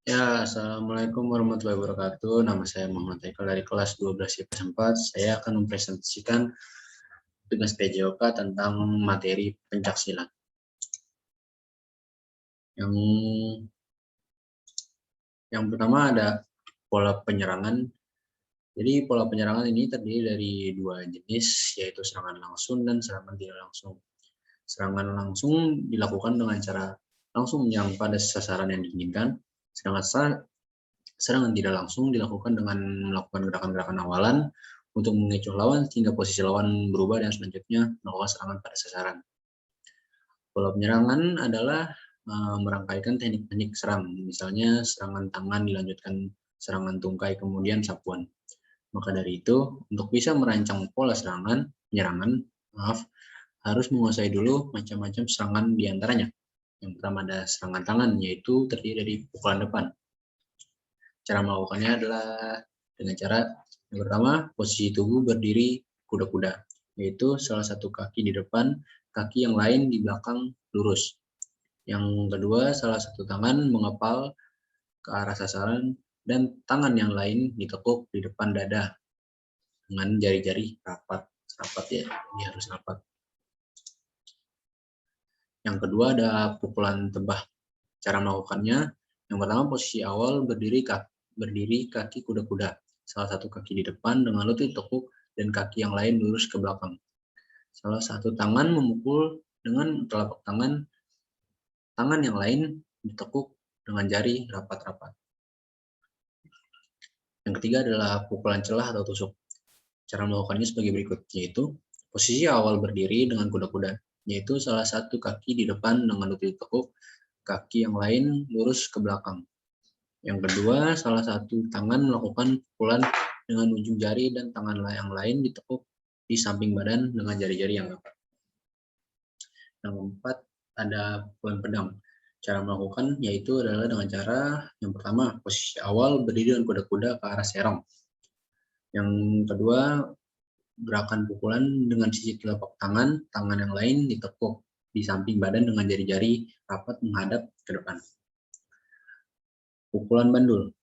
Ya, Assalamualaikum warahmatullahi wabarakatuh. Nama saya Muhammad Haikal dari kelas 12 IPS 4. Saya akan mempresentasikan tugas PJOK tentang materi pencaksilat. Yang pertama ada pola penyerangan. Jadi pola penyerangan ini terdiri dari dua jenis, yaitu serangan langsung dan serangan tidak langsung. Serangan langsung dilakukan dengan cara langsung menyerang pada sasaran yang diinginkan, sedangkan serangan tidak langsung dilakukan dengan melakukan gerakan-gerakan awalan untuk mengecoh lawan sehingga posisi lawan berubah dan selanjutnya melakukan serangan pada sasaran. Pola penyerangan adalah merangkaikan teknik-teknik serang, misalnya serangan tangan dilanjutkan serangan tungkai kemudian sapuan. Maka dari itu, untuk bisa merancang pola penyerangan, harus menguasai dulu macam-macam serangan diantaranya. Yang pertama ada serangan tangan, yaitu terdiri dari pukulan depan. Cara melakukannya adalah dengan cara yang pertama, posisi tubuh berdiri kuda-kuda, yaitu salah satu kaki di depan, kaki yang lain di belakang lurus. Yang kedua, salah satu tangan mengepal ke arah sasaran dan tangan yang lain ditekuk di depan dada dengan jari-jari rapat ya, ini harus rapat. Yang kedua ada pukulan tebah. Cara melakukannya, yang pertama posisi awal berdiri kaki kuda-kuda. Salah satu kaki di depan dengan lutut ditekuk dan kaki yang lain lurus ke belakang. Salah satu tangan memukul dengan telapak tangan yang lain ditekuk dengan jari rapat-rapat. Yang ketiga adalah pukulan celah atau tusuk. Cara melakukannya sebagai berikut, yaitu posisi awal berdiri dengan kuda-kuda, yaitu salah satu kaki di depan dengan lutut ditekuk, kaki yang lain lurus ke belakang. Yang kedua, salah satu tangan melakukan pukulan dengan ujung jari dan tangan yang lain ditekuk di samping badan dengan jari-jari yang rapat. Yang keempat, ada pukulan pedang. Cara melakukan yaitu adalah dengan cara yang pertama, posisi awal berdiri dengan kuda-kuda ke arah serong. Yang kedua, gerakan pukulan dengan sisi telapak tangan yang lain ditekuk di samping badan dengan jari-jari rapat menghadap ke depan. Pukulan bandul.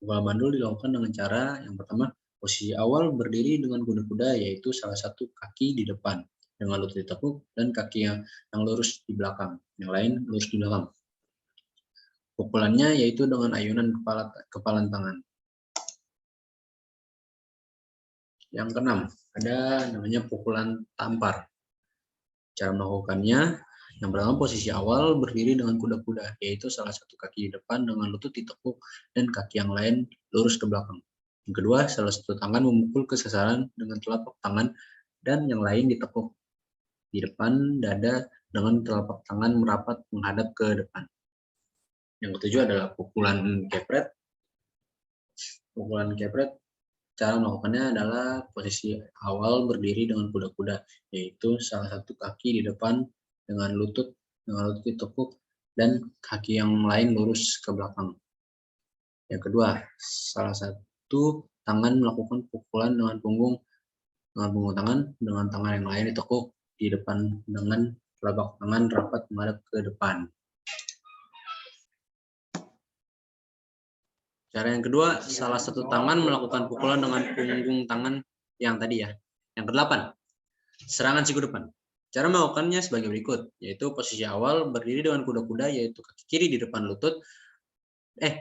Pukulan bandul dilakukan dengan cara yang pertama, posisi awal berdiri dengan kuda-kuda, yaitu salah satu kaki di depan dengan lutut ditekuk dan kaki yang lurus di belakang, yang lain lurus di belakang. Pukulannya yaitu dengan ayunan kepalan tangan. Yang keenam, ada namanya pukulan tampar. Cara melakukannya, yang pertama posisi awal berdiri dengan kuda-kuda, yaitu salah satu kaki di depan dengan lutut ditekuk dan kaki yang lain lurus ke belakang. Yang kedua, salah satu tangan memukul ke sasaran dengan telapak tangan dan yang lain ditekuk di depan dada dengan telapak tangan merapat menghadap ke depan. Yang ketujuh adalah pukulan kepret. Pukulan kepret, cara melakukannya adalah posisi awal berdiri dengan kuda-kuda, yaitu salah satu kaki di depan dengan lutut ditekuk dan kaki yang lain lurus ke belakang. Yang kedua, salah satu tangan melakukan pukulan dengan punggung tangan dengan tangan yang lain ditekuk di depan dengan telapak tangan rapat menghadap ke depan. Cara yang kedua, salah satu tangan melakukan pukulan dengan punggung tangan yang tadi ya. Yang kedelapan, serangan siku depan. Cara melakukannya sebagai berikut, yaitu posisi awal berdiri dengan kuda-kuda, yaitu kaki kiri di depan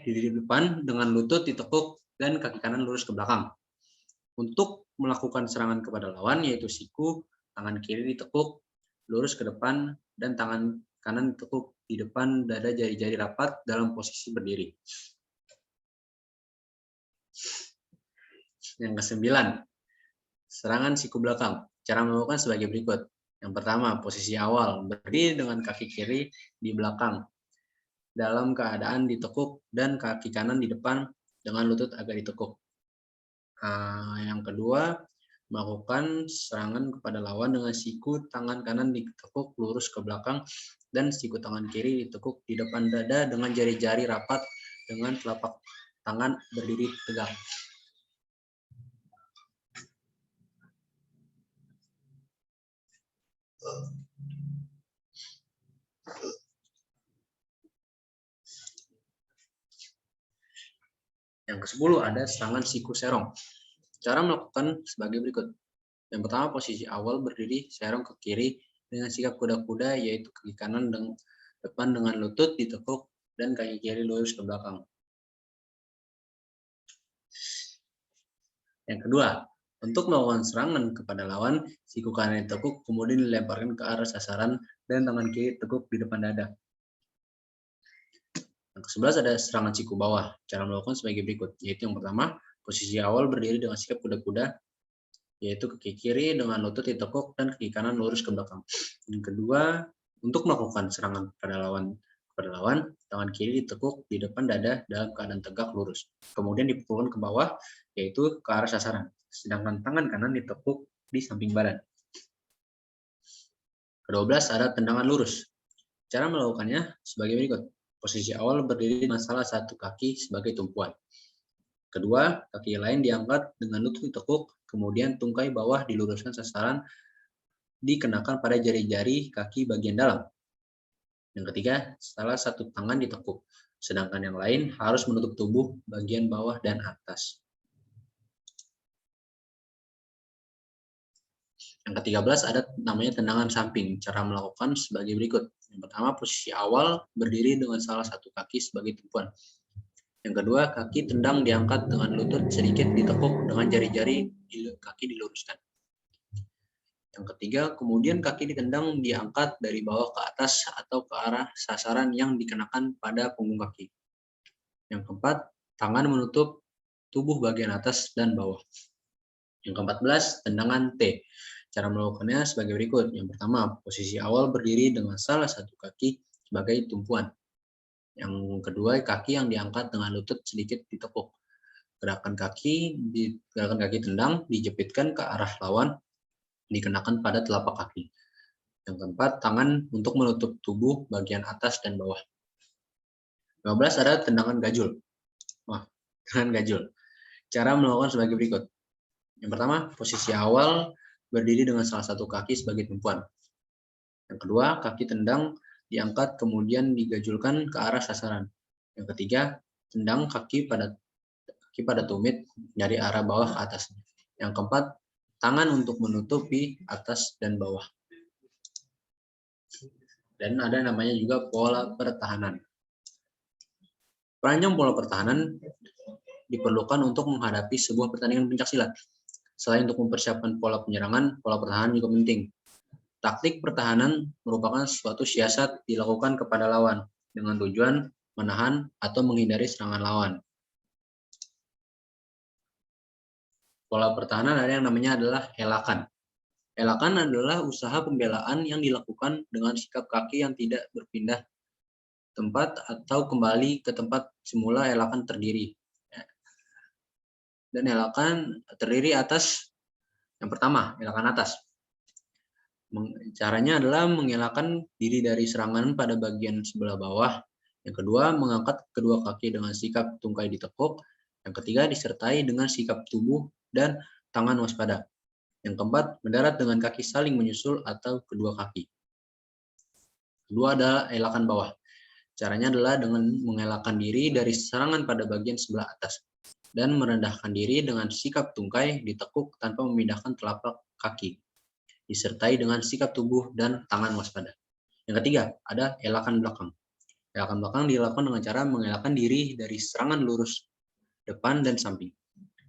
di depan dengan lutut ditekuk dan kaki kanan lurus ke belakang. Untuk melakukan serangan kepada lawan, yaitu siku, tangan kiri ditekuk lurus ke depan dan tangan kanan ditekuk di depan dada, jari-jari rapat dalam posisi berdiri. Yang kesembilan, serangan siku belakang. Cara melakukan sebagai berikut. Yang pertama, posisi awal berdiri dengan kaki kiri di belakang dalam keadaan ditekuk dan kaki kanan di depan dengan lutut agak ditekuk. Yang kedua, melakukan serangan kepada lawan dengan siku tangan kanan ditekuk lurus ke belakang dan siku tangan kiri ditekuk di depan dada dengan jari-jari rapat dengan telapak tangan berdiri tegak. Yang ke-10 ada serangan siku serong. Cara melakukan sebagai berikut. Yang pertama, posisi awal berdiri serong ke kiri dengan sikap kuda-kuda, yaitu kaki kanan depan dengan lutut ditekuk dan kaki kiri lurus ke belakang. Yang kedua, untuk melakukan serangan kepada lawan, siku kanan ditekuk kemudian dilemparkan ke arah sasaran dan tangan kiri tekuk di depan dada. Yang ke-11 ada serangan siku bawah. Cara melakukan sebagai berikut, yaitu yang pertama, posisi awal berdiri dengan sikap kuda-kuda, yaitu kaki kiri dengan lutut ditekuk dan kaki kanan lurus ke belakang. Yang kedua, untuk melakukan serangan kepada lawan, tangan kiri ditekuk di depan dada dalam keadaan tegak lurus. Kemudian dipukulkan ke bawah, yaitu ke arah sasaran. Sedangkan tangan kanan ditekuk di samping badan. Ke-12 ada tendangan lurus. Cara melakukannya sebagai berikut. Posisi awal berdiri dengan salah satu kaki sebagai tumpuan. Kedua, kaki lain diangkat dengan lutut ditekuk, kemudian tungkai bawah diluruskan sasaran dikenakan pada jari-jari kaki bagian dalam. Yang ketiga, salah satu tangan ditekuk, sedangkan yang lain harus menutup tubuh bagian bawah dan atas. Yang ke-13 ada namanya tendangan samping. Cara melakukan sebagai berikut. Yang pertama, posisi awal berdiri dengan salah satu kaki sebagai tumpuan. Yang kedua, kaki tendang diangkat dengan lutut sedikit ditekuk dengan jari-jari kaki diluruskan. Yang ketiga, kemudian kaki ditendang diangkat dari bawah ke atas atau ke arah sasaran yang dikenakan pada punggung kaki. Yang keempat, tangan menutup tubuh bagian atas dan bawah. Yang ke-14, tendangan T. Cara melakukannya sebagai berikut. Yang pertama, posisi awal berdiri dengan salah satu kaki sebagai tumpuan. Yang kedua, kaki yang diangkat dengan lutut sedikit ditekuk. Gerakan kaki tendang dijepitkan ke arah lawan, dikenakan pada telapak kaki. Yang keempat, tangan untuk menutup tubuh bagian atas dan bawah. 15 ada tendangan gajul. Tendangan gajul. Cara melakukan sebagai berikut. Yang pertama, posisi awal berdiri dengan salah satu kaki sebagai tumpuan. Yang kedua, kaki tendang diangkat kemudian digajulkan ke arah sasaran. Yang ketiga, tendang kaki pada tumit dari arah bawah ke atas. Yang keempat, tangan untuk menutupi atas dan bawah. Dan ada namanya juga pola pertahanan. Perancang pola pertahanan diperlukan untuk menghadapi sebuah pertandingan pencaksilat. Selain untuk mempersiapkan pola penyerangan, pola pertahanan juga penting. Taktik pertahanan merupakan suatu siasat dilakukan kepada lawan dengan tujuan menahan atau menghindari serangan lawan. Pola pertahanan ada yang namanya adalah helakan. Helakan adalah usaha pembelaan yang dilakukan dengan sikap kaki yang tidak berpindah tempat atau kembali ke tempat semula helakan terdiri. Dan helakan terdiri atas, yang pertama, helakan atas. Caranya adalah mengelakkan diri dari serangan pada bagian sebelah bawah. Yang kedua, mengangkat kedua kaki dengan sikap tungkai ditekuk. Yang ketiga, disertai dengan sikap tubuh dan tangan waspada. Yang keempat, mendarat dengan kaki saling menyusul atau kedua kaki. Kedua adalah helakan bawah. Caranya adalah dengan mengelakkan diri dari serangan pada bagian sebelah atas dan merendahkan diri dengan sikap tungkai ditekuk tanpa memindahkan telapak kaki, disertai dengan sikap tubuh dan tangan waspada. Yang ketiga, ada helakan belakang. Helakan belakang dilakukan dengan cara mengelakkan diri dari serangan lurus depan dan samping.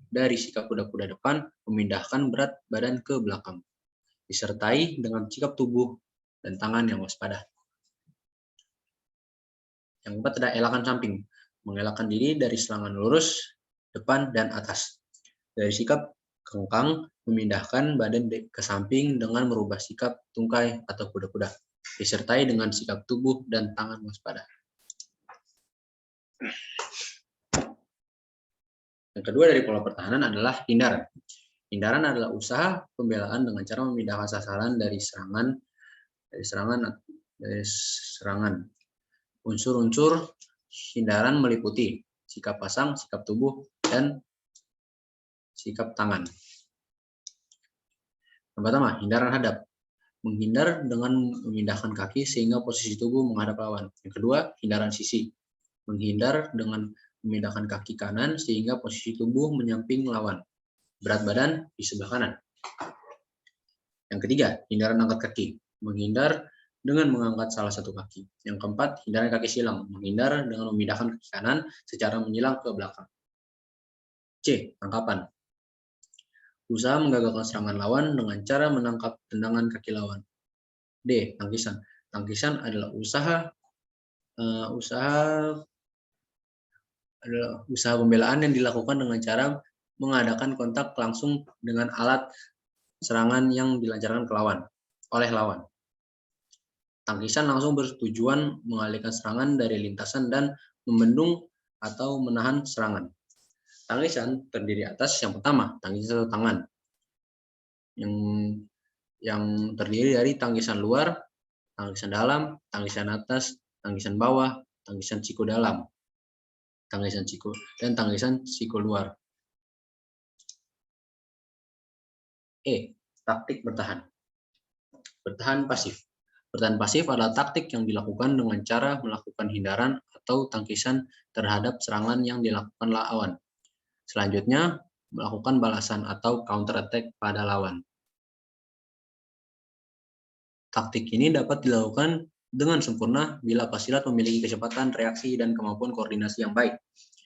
Dari sikap kuda-kuda depan, memindahkan berat badan ke belakang, disertai dengan sikap tubuh dan tangan yang waspada. Yang keempat ada helakan samping, mengelakkan diri dari serangan lurus depan dan atas. Dari sikap kengkang, memindahkan badan ke samping dengan merubah sikap tungkai atau kuda-kuda, disertai dengan sikap tubuh dan tangan waspada. Yang kedua dari pola pertahanan adalah hindaran. Hindaran adalah usaha pembelaan dengan cara memindahkan sasaran dari serangan. Unsur-unsur hindaran meliputi sikap pasang, sikap tubuh, dan sikap tangan. Yang pertama, hindaran hadap. Menghindar dengan memindahkan kaki sehingga posisi tubuh menghadap lawan. Yang kedua, hindaran sisi. Menghindar dengan memindahkan kaki kanan sehingga posisi tubuh menyamping lawan. Berat badan di sebelah kanan. Yang ketiga, hindaran angkat kaki. Menghindar dengan mengangkat salah satu kaki. Yang keempat, hindaran kaki silang. Menghindar dengan memindahkan kaki kanan secara menyilang ke belakang. C. Tangkapan. Usaha menggagalkan serangan lawan dengan cara menangkap tendangan kaki lawan. D. Tangkisan. Tangkisan adalah usaha pembelaan yang dilakukan dengan cara mengadakan kontak langsung dengan alat serangan yang dilancarkan oleh lawan. Tangkisan langsung bertujuan mengalihkan serangan dari lintasan dan membendung atau menahan serangan. Tangkisan terdiri atas yang pertama, tangkisan satu tangan, yang terdiri dari tangkisan luar, tangkisan dalam, tangkisan atas, tangkisan bawah, tangkisan siku dalam, tangkisan siku dan tangkisan siku luar. E. Taktik bertahan. Bertahan pasif. Bertahan pasif adalah taktik yang dilakukan dengan cara melakukan hindaran atau tangkisan terhadap serangan yang dilakukan lawan. Selanjutnya, melakukan balasan atau counter attack pada lawan. Taktik ini dapat dilakukan dengan sempurna bila pesilat memiliki kecepatan reaksi dan kemampuan koordinasi yang baik.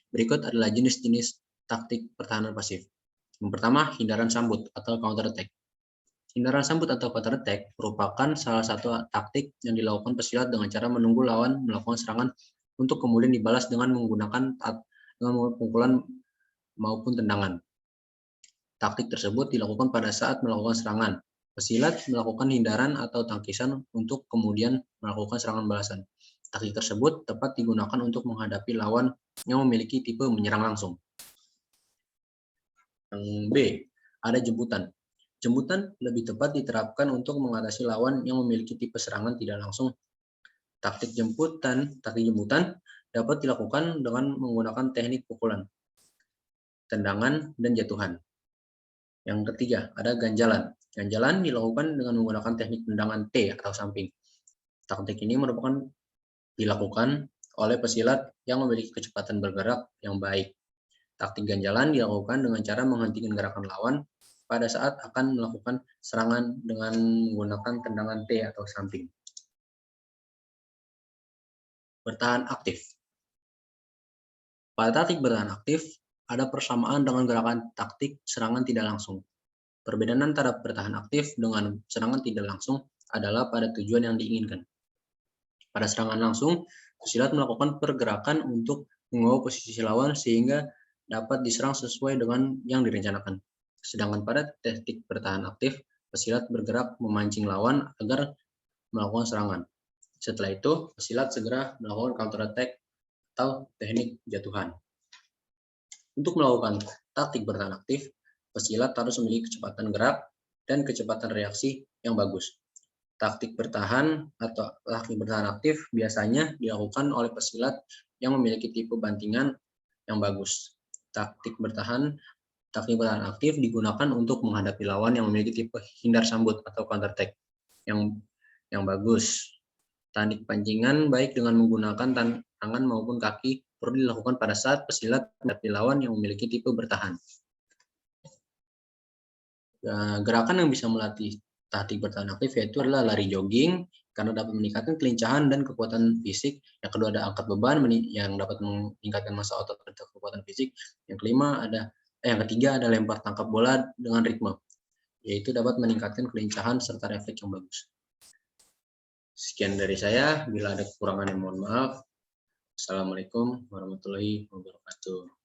Berikut adalah jenis-jenis taktik pertahanan pasif. Yang pertama, hindaran sambut atau counter attack. Hindaran sambut atau counter attack merupakan salah satu taktik yang dilakukan pesilat dengan cara menunggu lawan melakukan serangan untuk kemudian dibalas dengan menggunakan pukulan maupun tendangan. Taktik tersebut dilakukan pada saat melakukan serangan. Pesilat melakukan hindaran atau tangkisan untuk kemudian melakukan serangan balasan. Taktik tersebut tepat digunakan untuk menghadapi lawan yang memiliki tipe menyerang langsung. Yang B, ada jemputan. Jemputan lebih tepat diterapkan untuk mengatasi lawan yang memiliki tipe serangan tidak langsung. Taktik jemputan dapat dilakukan dengan menggunakan teknik pukulan, tendangan, dan jatuhan. Yang ketiga, ada ganjalan. Ganjalan dilakukan dengan menggunakan teknik tendangan T atau samping. Taktik ini dilakukan oleh pesilat yang memiliki kecepatan bergerak yang baik. Taktik ganjalan dilakukan dengan cara menghentikan gerakan lawan pada saat akan melakukan serangan dengan menggunakan tendangan T atau samping. Bertahan aktif. Pada taktik bertahan aktif, ada persamaan dengan gerakan taktik serangan tidak langsung. Perbedaan antara bertahan aktif dengan serangan tidak langsung adalah pada tujuan yang diinginkan. Pada serangan langsung, pesilat melakukan pergerakan untuk mengubah posisi lawan sehingga dapat diserang sesuai dengan yang direncanakan. Sedangkan pada taktik bertahan aktif, pesilat bergerak memancing lawan agar melakukan serangan. Setelah itu, pesilat segera melakukan counter attack atau teknik jatuhan. Untuk melakukan taktik bertahan aktif, pesilat harus memiliki kecepatan gerak dan kecepatan reaksi yang bagus. Taktik bertahan atau taktik bertahan aktif biasanya dilakukan oleh pesilat yang memiliki tipe bantingan yang bagus. Taktik bertahan aktif digunakan untuk menghadapi lawan yang memiliki tipe hindar sambut atau counter attack yang bagus. Teknik pancingan baik dengan menggunakan tangan maupun kaki perlu dilakukan pada saat pesilat menghadapi lawan yang memiliki tipe bertahan. Gerakan yang bisa melatih taktik bertahan aktif yaitu adalah lari jogging karena dapat meningkatkan kelincahan dan kekuatan fisik. Yang kedua ada angkat beban yang dapat meningkatkan massa otot dan kekuatan fisik. Yang ketiga ada lempar tangkap bola dengan ritme, yaitu dapat meningkatkan kelincahan serta refleks yang bagus. Sekian dari saya, bila ada kekurangan mohon maaf. Assalamualaikum warahmatullahi wabarakatuh.